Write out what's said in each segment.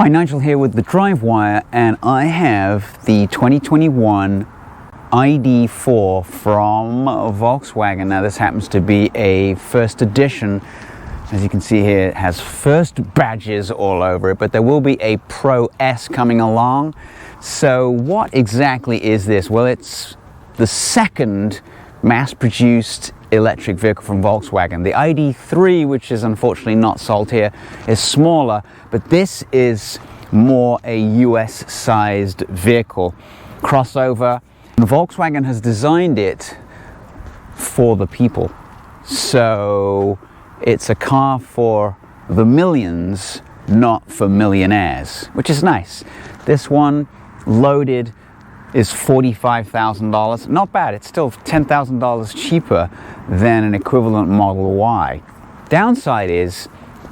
Hi, Nigel here with the Drive Wire, and I have the 2021 ID.4 from Volkswagen. Now this happens to be a first edition. As you can see here, it has first badges all over it, but there will be a Pro S coming along. So what exactly is this? Well, it's the second mass-produced electric vehicle from Volkswagen. The ID.3, which is unfortunately not sold here, is smaller, but this is more a US-sized vehicle. Crossover. Volkswagen has designed it for the people. So it's a car for the millions, not for millionaires, which is nice. This one, loaded, is $45,000. Not bad. It's still $10,000 cheaper than an equivalent Model Y. Downside is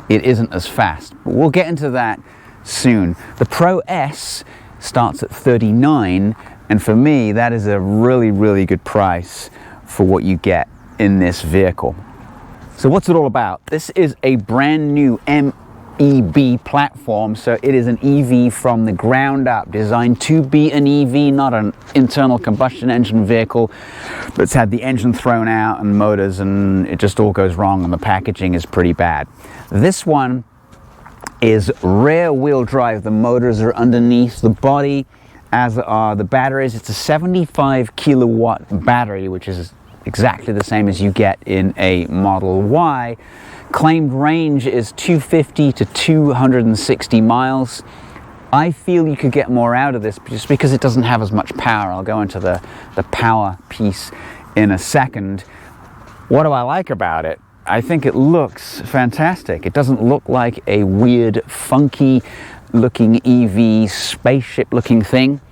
it isn't as fast, but we'll get into that soon. The Pro S starts at $39,000, and for me that is a really good price for what you get in this vehicle. So what's it all about? This is a brand new MEB platform, so it is an EV from the ground up, designed to be an EV, not an internal combustion engine vehicle that's had the engine thrown out and motors, and it just all goes wrong, and the packaging is pretty bad. This one is rear wheel drive. The motors are underneath the body, as are the batteries. It's a 75 kilowatt battery, which is exactly the same as you get in a Model Y. Claimed range is 250 to 260 miles. I feel you could get more out of this just because it doesn't have as much power. I'll go into the power piece in a second. What do I like about it? I think it looks fantastic. It doesn't look like a weird, funky looking EV, spaceship looking thing,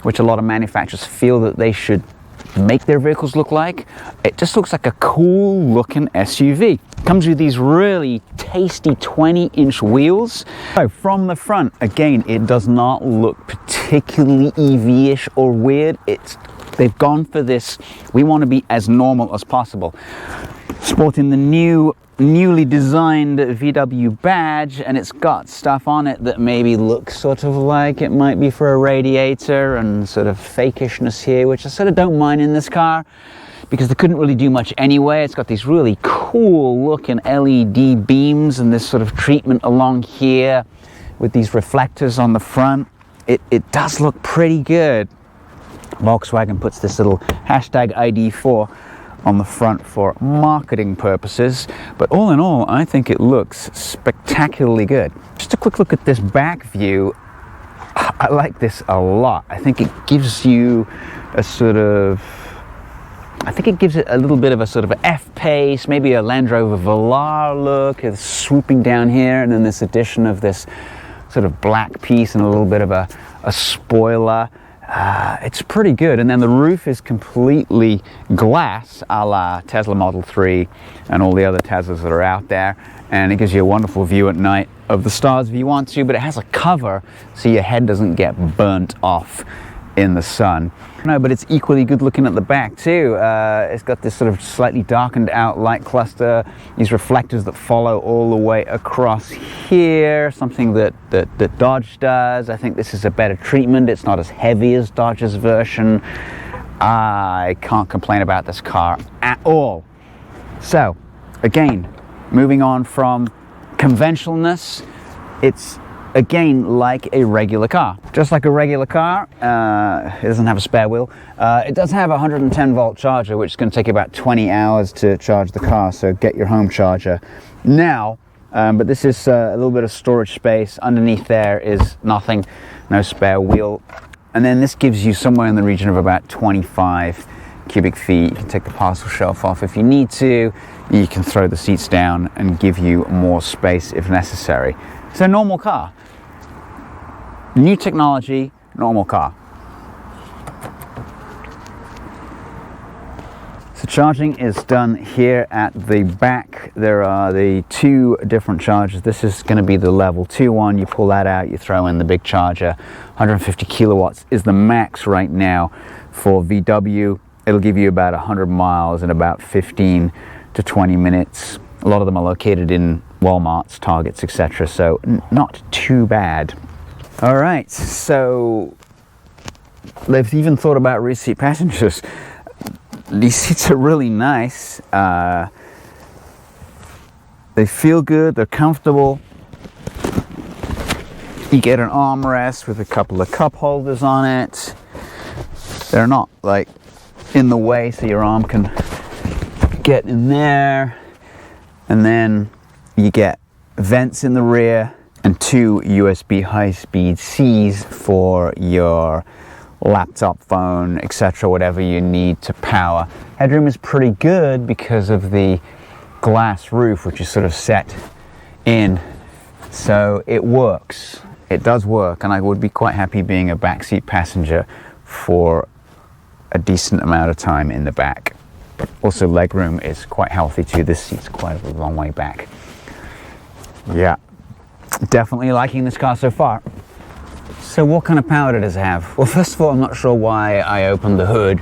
which a lot of manufacturers feel that they should make their vehicles look like. It just looks like a cool looking SUV. Comes with these really tasty 20-inch wheels. So from the front, again, it does not look particularly EV-ish or weird. They've gone for this, we want to be as normal as possible. Sporting the newly designed VW badge, and it's got stuff on it that maybe looks sort of like it might be for a radiator, and sort of fakishness here, which I sort of don't mind in this car because they couldn't really do much anyway. It's got these really cool looking LED beams and this sort of treatment along here with these reflectors on the front. It does look pretty good. Volkswagen puts this little hashtag ID.4 on the front for marketing purposes, but all in all, I think it looks spectacularly good. Just a quick look at this back view. I like this a lot. I think it gives you a sort of, I think it gives it a little bit of a sort of F-Pace, maybe a Land Rover Velar look. It's swooping down here, and then this addition of this sort of black piece and a little bit of a spoiler. It's pretty good, and then the roof is completely glass, a la Tesla Model 3 and all the other Teslas that are out there, and it gives you a wonderful view at night of the stars if you want to, but it has a cover so your head doesn't get burnt off in the sun. No, but it's equally good looking at the back too. It's got this sort of slightly darkened out light cluster, these reflectors that follow all the way across here, something that Dodge does. I think this is a better treatment. It's not as heavy as Dodge's version. I can't complain about this car at all. So again, moving on from conventionalness, it's again like a regular car. Just like a regular car, it doesn't have a spare wheel. It does have a 110 volt charger, which is going to take you about 20 hours to charge the car, so get your home charger now. But this is a little bit of storage space. Underneath there is nothing, no spare wheel. And then this gives you somewhere in the region of about 25 cubic feet. You can take the parcel shelf off if you need to. You can throw the seats down and give you more space if necessary. It's a normal car. New technology, normal car. So charging is done here at the back. There are the two different chargers. This is going to be the level 2 one. You pull that out, you throw in the big charger. 150 kilowatts is the max right now for VW. It'll give you about 100 miles in about 15 to 20 minutes. A lot of them are located in Walmarts, Targets, etc. So not too bad. All right, so they've even thought about rear seat passengers. These seats are really nice. They feel good, they're comfortable. You get an armrest with a couple of cup holders on it. They're not like in the way, so your arm can get in there. And then you get vents in the rear and 2 USB high-speed Cs for your laptop, phone, etc., whatever you need to power. Headroom is pretty good because of the glass roof, which is sort of set in, so it works. It does work, and I would be quite happy being a backseat passenger for a decent amount of time in the back. Also, legroom is quite healthy too. This seat's quite a long way back. Yeah, definitely liking this car so far. So what kind of power does it have? Well, first of all, I'm not sure why I opened the hood,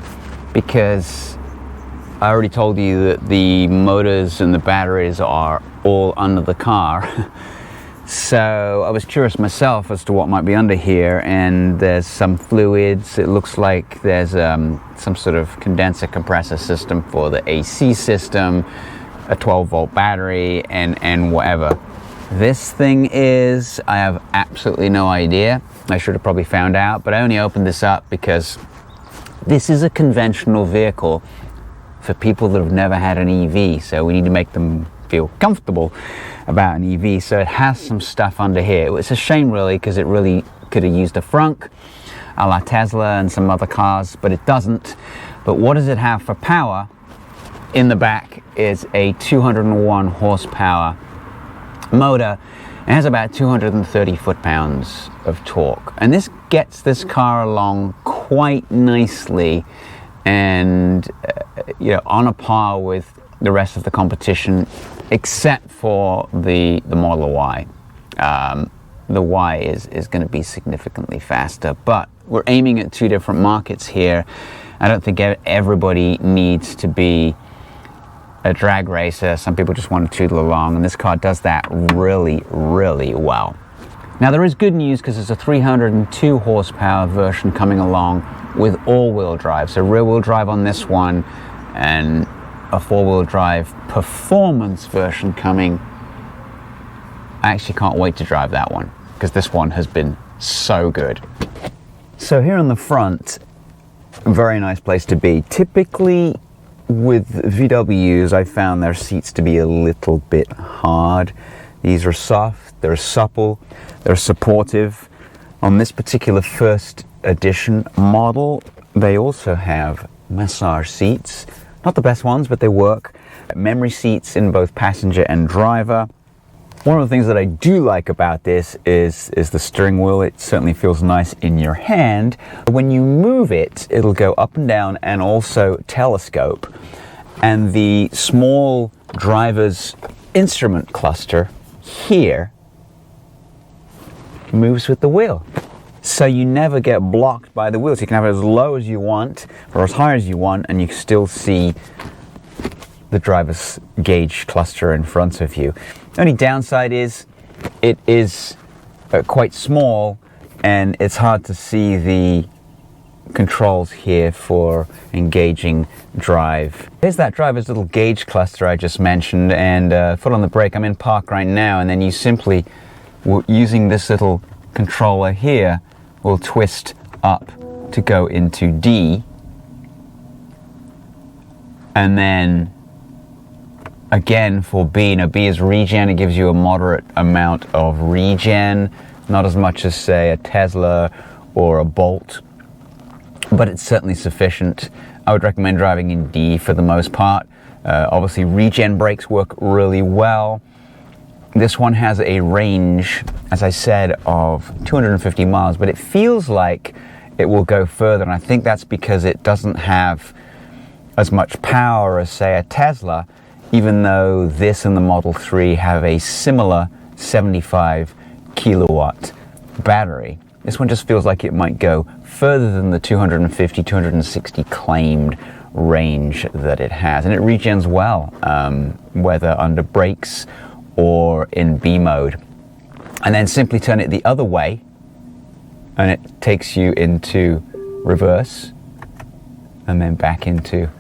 because I already told you that the motors and the batteries are all under the car. So I was curious myself as to what might be under here, and there's some fluids. It looks like there's some sort of condenser compressor system for the AC system, a 12-volt battery, and whatever this thing is. I have absolutely no idea. I should have probably found out, but I only opened this up because this is a conventional vehicle for people that have never had an EV, so we need to make them feel comfortable about an EV. So it has some stuff under here. It's a shame really, because it really could have used a frunk a la Tesla and some other cars, but it doesn't. But what does it have for power? In the back is a 201 horsepower motor. It has about 230 foot-pounds of torque, and this gets this car along quite nicely, and you know, on a par with the rest of the competition, except for the Model Y. The Y is going to be significantly faster, but we're aiming at 2 different markets here. I don't think everybody needs to be a drag racer. Some people just want to tootle along, and this car does that really, really well. Now there is good news, because there's a 302 horsepower version coming along with all-wheel drive. So rear-wheel drive on this one, and a 4-wheel drive performance version coming. I actually can't wait to drive that one, because this one has been so good. So here on the front, a very nice place to be. Typically with VWs, I found their seats to be a little bit hard. These are soft, they're supple, they're supportive. On this particular first edition model, they also have massage seats. Not the best ones, but they work. Memory seats in both passenger and driver. One of the things that I do like about this is the steering wheel. It certainly feels nice in your hand. When you move it, it'll go up and down and also telescope. And the small driver's instrument cluster here moves with the wheel. So you never get blocked by the wheels. You can have it as low as you want or as high as you want, and you still see the driver's gauge cluster in front of you. The only downside is it is quite small, and it's hard to see the controls here for engaging drive. Here's that driver's little gauge cluster I just mentioned, and foot on the brake. I'm in park right now, and then you simply, using this little controller here, will twist up to go into D, and then again for B. Now B is regen. It gives you a moderate amount of regen, not as much as say a Tesla or a Bolt, but it's certainly sufficient. I would recommend driving in D for the most part. Obviously regen brakes work really well. This one has a range, as I said, of 250 miles, but it feels like it will go further, and I think that's because it doesn't have as much power as, say, a Tesla, even though this and the Model 3 have a similar 75 kilowatt battery. This one just feels like it might go further than the 250, 260 claimed range that it has, and it regens well, whether under brakes or in B mode. And then simply turn it the other way and it takes you into reverse and then back into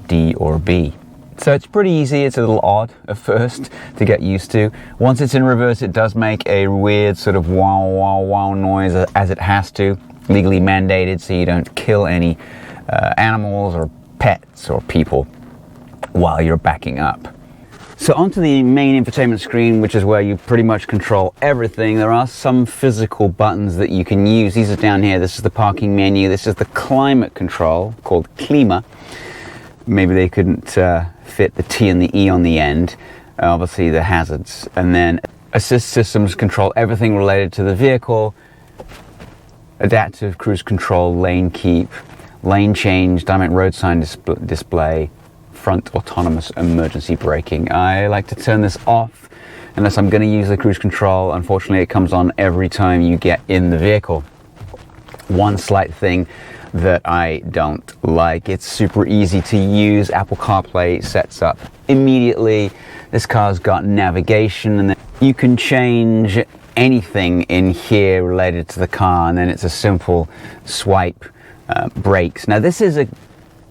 D or B. So it's pretty easy. It's a little odd at first to get used to. Once it's in reverse, it does make a weird sort of wow, wow, wow noise, as it has to, legally mandated, so you don't kill any animals or pets or people while you're backing up. So onto the main infotainment screen, which is where you pretty much control everything. There are some physical buttons that you can use. These are down here. This is the parking menu. This is the climate control called Klima. Maybe they couldn't fit the T and the E on the end. Obviously the hazards. And then assist systems control everything related to the vehicle. Adaptive cruise control, lane keep, lane change, dynamic road sign display, front autonomous emergency braking. I like to turn this off unless I'm going to use the cruise control. Unfortunately, it comes on every time you get in the vehicle. One slight thing that I don't like, it's super easy to use. Apple CarPlay sets up immediately. This car's got navigation, and then you can change anything in here related to the car, and then it's a simple swipe. Brakes. Now this is a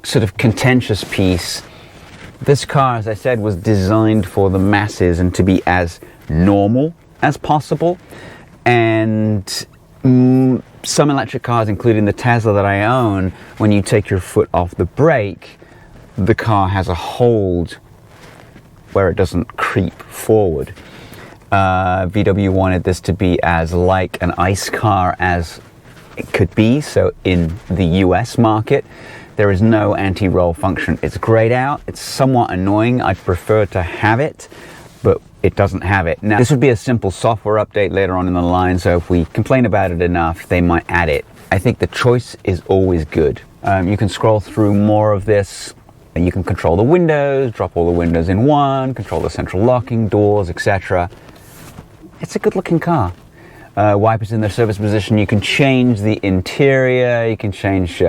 sort of contentious piece. This car, as I said, was designed for the masses and to be as normal as possible. And some electric cars, including the Tesla that I own, when you take your foot off the brake, the car has a hold where it doesn't creep forward. VW wanted this to be as like an ICE car as it could be. So in the US market, there is no anti-roll function. It's grayed out. It's somewhat annoying. I'd prefer to have it, but it doesn't have it. Now, this would be a simple software update later on in the line, so if we complain about it enough, they might add it. I think the choice is always good. You can scroll through more of this. You can control the windows, drop all the windows in one, control the central locking, doors, etc. It's a good looking car. Wipers in their service position. You can change the interior, you can change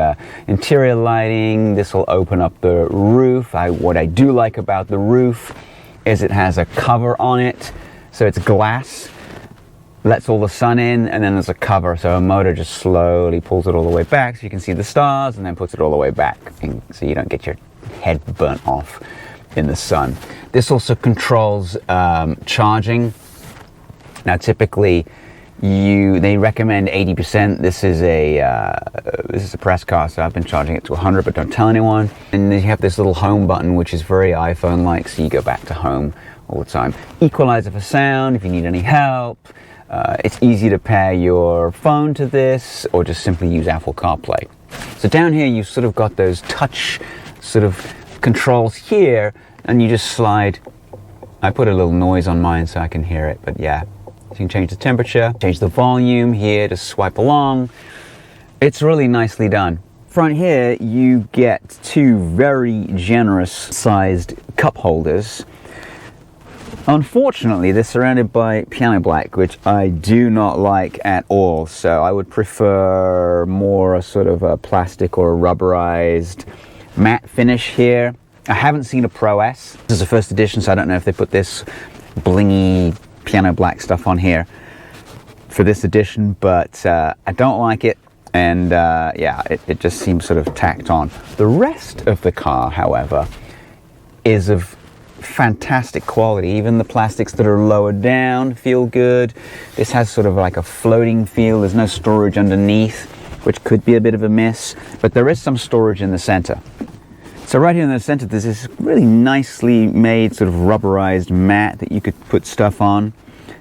interior lighting. This will open up the roof. What I do like about the roof is it has a cover on it, so it's glass, lets all the sun in, and then there's a cover, so a motor just slowly pulls it all the way back so you can see the stars, and then puts it all the way back, and so you don't get your head burnt off in the sun. This also controls charging. Now typically they recommend 80%. This is a press car, so I've been charging it to 100, but don't tell anyone. And then you have this little home button, which is very iPhone-like, so you go back to home all the time. Equalizer for sound if you need any help. It's easy to pair your phone to this, or just simply use Apple CarPlay. So down here, you've sort of got those touch sort of controls here, and you just slide. I put a little noise on mine so I can hear it, but yeah. You can change the temperature, change the volume here to swipe along. It's really nicely done. Front here, you get two very generous sized cup holders. Unfortunately, they're surrounded by piano black, which I do not like at all. So I would prefer more a sort of a plastic or a rubberized matte finish here. I haven't seen a Pro S. This is a first edition, so I don't know if they put this blingy piano black stuff on here for this edition, but I don't like it, and yeah, it just seems sort of tacked on. The rest of the car, however, is of fantastic quality. Even the plastics that are lower down feel good. This has sort of like a floating feel. There's no storage underneath, which could be a bit of a miss, but there is some storage in the center. So right here in the center, there's this really nicely made sort of rubberized mat that you could put stuff on,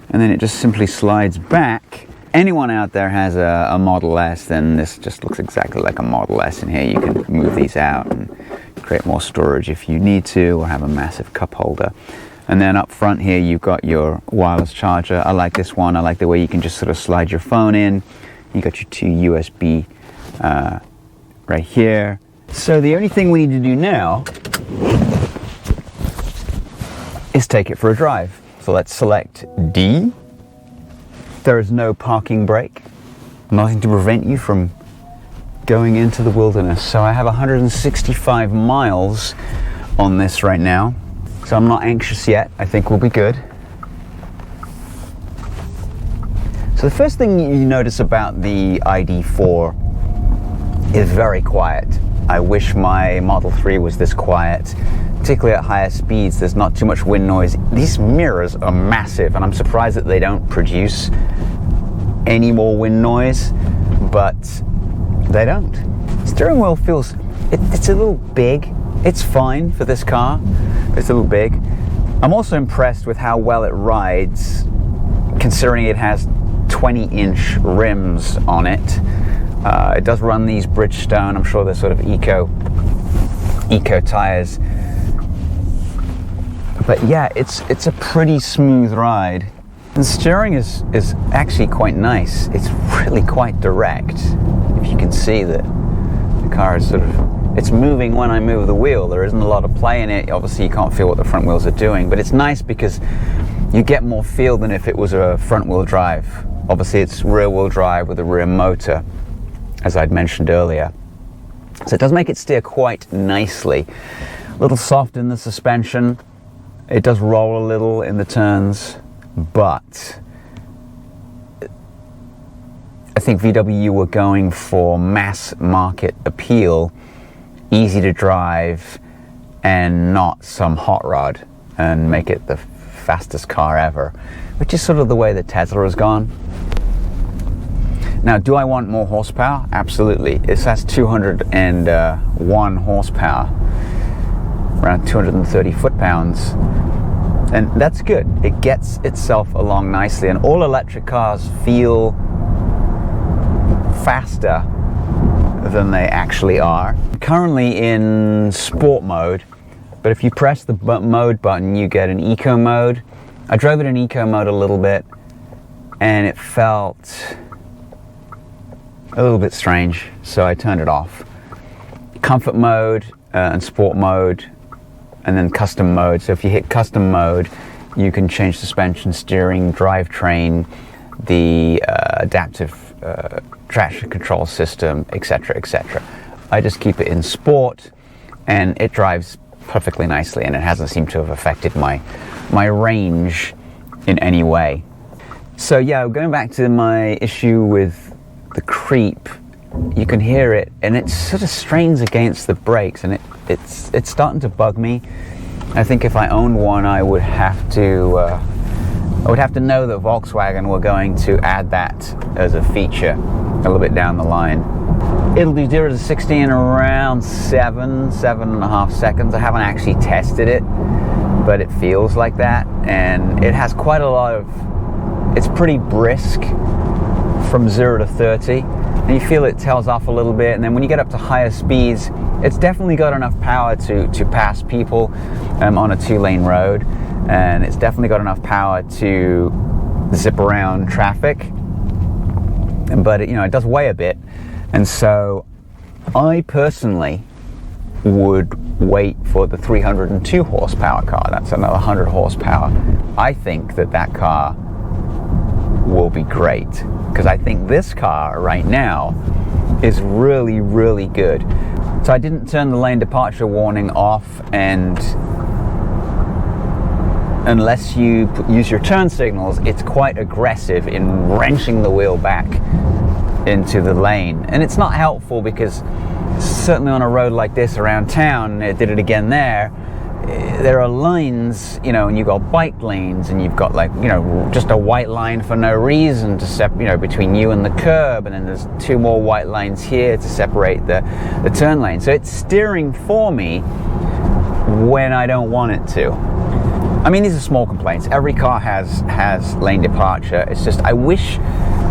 and then it just simply slides back. Anyone out there has a Model S, then this just looks exactly like a Model S. In here you can move these out and create more storage if you need to, or have a massive cup holder. And then up front here you've got your wireless charger. I like this one. I like the way you can just sort of slide your phone in. You got your two USB right here. So the only thing we need to do now is take it for a drive. So let's select D. There is no parking brake, nothing to prevent you from going into the wilderness. So I have 165 miles on this right now, so I'm not anxious yet. I think we'll be good. So the first thing you notice about the ID.4 is very quiet. I wish my Model 3 was this quiet, particularly at higher speeds. There's not too much wind noise. These mirrors are massive, and I'm surprised that they don't produce any more wind noise, but they don't. Steering wheel feels, it's a little big. It's fine for this car, it's a little big. I'm also impressed with how well it rides, considering it has 20-inch rims on it. It does run these Bridgestone, I'm sure they're sort of eco tires. But yeah, it's a pretty smooth ride. The steering is actually quite nice. It's really quite direct. If you can see that the car is sort of, it's moving when I move the wheel. There isn't a lot of play in it. Obviously you can't feel what the front wheels are doing, but it's nice because you get more feel than if it was a front wheel drive. Obviously it's rear wheel drive with a rear motor, as I'd mentioned earlier. So it does make it steer quite nicely. A little soft in the suspension. It does roll a little in the turns, but I think VW were going for mass market appeal, easy to drive, and not some hot rod, and make it the fastest car ever, which is sort of the way that Tesla has gone. Now, do I want more horsepower? Absolutely. This has 201 horsepower, around 230 foot-pounds, and that's good. It gets itself along nicely, and all electric cars feel faster than they actually are. Currently in sport mode, but if you press the mode button, you get an eco mode. I drove it in eco mode a little bit, and it felt a little bit strange, so I turned it off. Comfort mode and sport mode, and then custom mode. So if you hit custom mode, you can change suspension, steering, drivetrain, the adaptive traction control system, etc., etc. I just keep it in sport, and it drives perfectly nicely, and it hasn't seemed to have affected my range in any way. So yeah, going back to my issue with the creep, you can hear it, and it sort of strains against the brakes, and it's starting to bug me. I think if I owned one, I would have to know that Volkswagen were going to add that as a feature a little bit down the line. It'll do 0 to 60 in around 7.5 seconds. I haven't actually tested it, but it feels like that, and it has quite a lot of, it's pretty brisk from 0 to 30, and you feel it tails off a little bit, and then when you get up to higher speeds, it's definitely got enough power to pass people on a 2-lane road, and it's definitely got enough power to zip around traffic, but it does weigh a bit, and so I personally would wait for the 302 horsepower car. That's another 100 horsepower. I think that car will be great, because I think this car right now is really, really good. So I didn't turn the lane departure warning off, and unless you use your turn signals, it's quite aggressive in wrenching the wheel back into the lane. And it's not helpful, because certainly on a road like this around town, it did it again there are lines, and you've got bike lanes, and you've got just a white line for no reason to separate, between you and the curb, and then there's 2 more white lines here to separate the turn lane. So it's steering for me when I don't want it to. I mean, these are small complaints. Every car has lane departure. It's just, I wish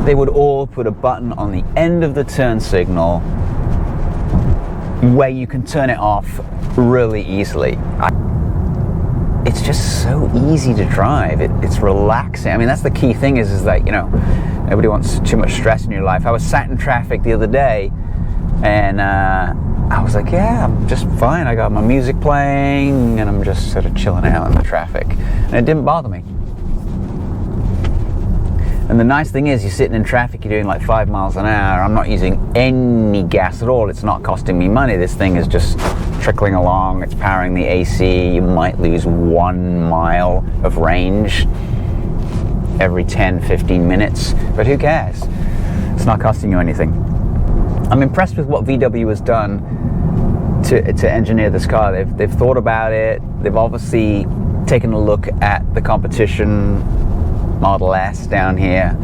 they would all put a button on the end of the turn signal where you can turn it off really easily. It's just so easy to drive. It's relaxing. I mean, that's the key thing is that, nobody wants too much stress in your life. I was sat in traffic the other day, and I was like, yeah, I'm just fine. I got my music playing, and I'm just sort of chilling out in the traffic. And it didn't bother me. And the nice thing is, you're sitting in traffic, you're doing like 5 miles an hour. I'm not using any gas at all. It's not costing me money. This thing is just trickling along. It's powering the AC. You might lose 1 mile of range. every 10-15 minutes, but who cares? It's not costing you anything. I'm impressed with what VW has done to engineer this car. They've thought about it. They've obviously taken a look at the competition Model S down here.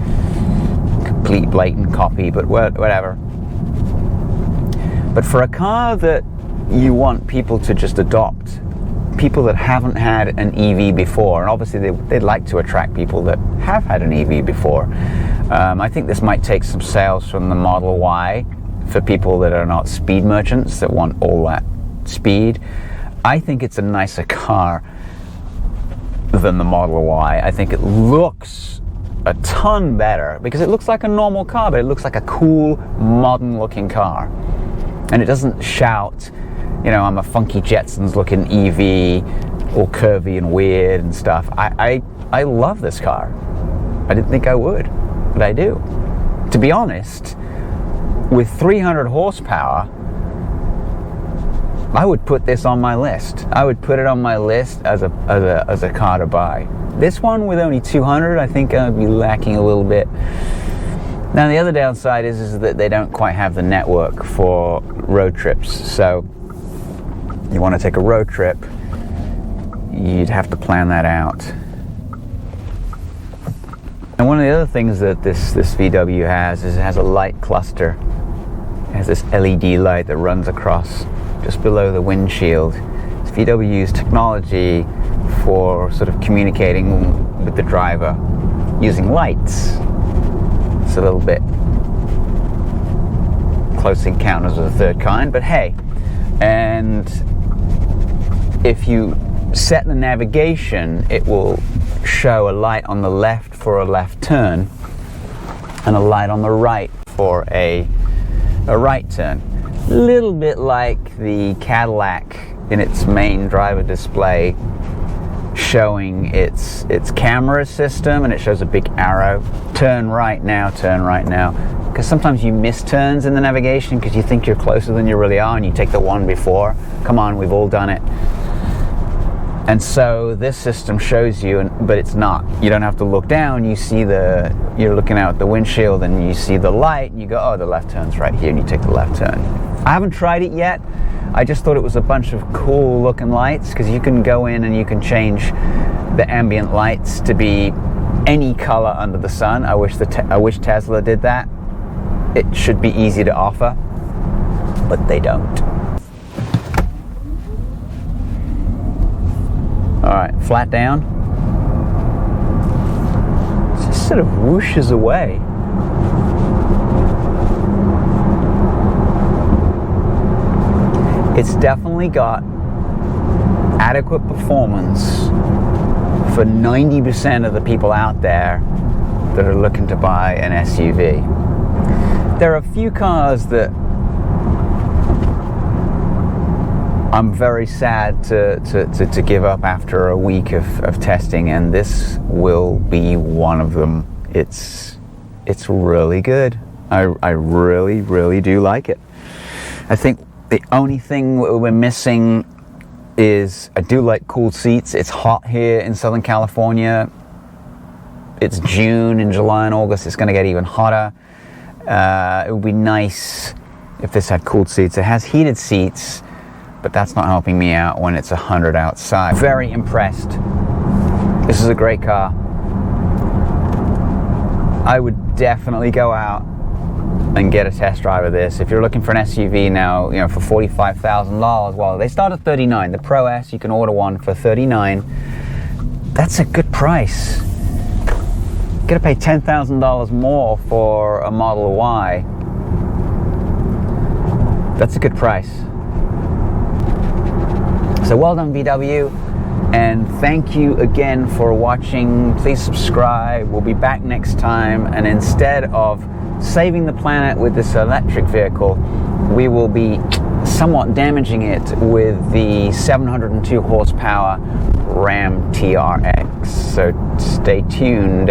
Complete blatant copy, but whatever. But for a car that you want people to just adopt, people that haven't had an EV before, and obviously they'd like to attract people that have had an EV before. I think this might take some sales from the Model Y for people that are not speed merchants, that want all that speed. I think it's a nicer car than the Model Y. I think it looks a ton better because it looks like a normal car, but it looks like a cool, modern looking car. And it doesn't shout, you know, I'm a funky Jetsons looking EV, all curvy and weird and stuff. I love this car. I didn't think I would, but I do. To be honest, with 300 horsepower, I would put this on my list. I would put it on my list as a car to buy. This one with only 200, I think I'd be lacking a little bit. Now the other downside is that they don't quite have the network for road trips. So you want to take a road trip, you'd have to plan that out. And one of the other things that this VW has is it has a light cluster. It has this LED light that runs across just below the windshield. It's VW's technology for sort of communicating with the driver using lights. It's a little bit close encounters of the third kind, but hey. And if you set the navigation, it will show a light on the left for a left turn and a light on the right for a right turn. A little bit like the Cadillac in its main driver display, showing its camera system, and it shows a big arrow. Turn right now, turn right now. Because sometimes you miss turns in the navigation because you think you're closer than you really are and you take the one before. Come on, we've all done it. And so this system shows you, but it's not. You don't have to look down. You're looking out the windshield and you see the light and you go, oh, the left turn's right here, and you take the left turn. I haven't tried it yet. I just thought it was a bunch of cool looking lights because you can go in and you can change the ambient lights to be any color under the sun. I wish Tesla did that. It should be easy to offer, but they don't. All right, flat down. It just sort of whooshes away. It's definitely got adequate performance for 90% of the people out there that are looking to buy an SUV. There are a few cars that I'm very sad to give up after a week of testing, and this will be one of them. It's really good. I really, really do like it. I think the only thing we're missing is I do like cool seats. It's hot here in Southern California. It's June. In July and August it's going to get even hotter. It would be nice if this had cooled seats. It has heated seats, but that's not helping me out when it's 100 outside. Very impressed. This is a great car. I would definitely go out and get a test drive of this. If you're looking for an SUV now, you know, for $45,000, well, they start at $39,000. The Pro S, you can order one for $39,000. That's a good price. You're gonna pay $10,000 more for a Model Y. That's a good price. So well done, VW, and thank you again for watching. Please subscribe. We'll be back next time, and instead of saving the planet with this electric vehicle, we will be somewhat damaging it with the 702 horsepower Ram TRX. So stay tuned.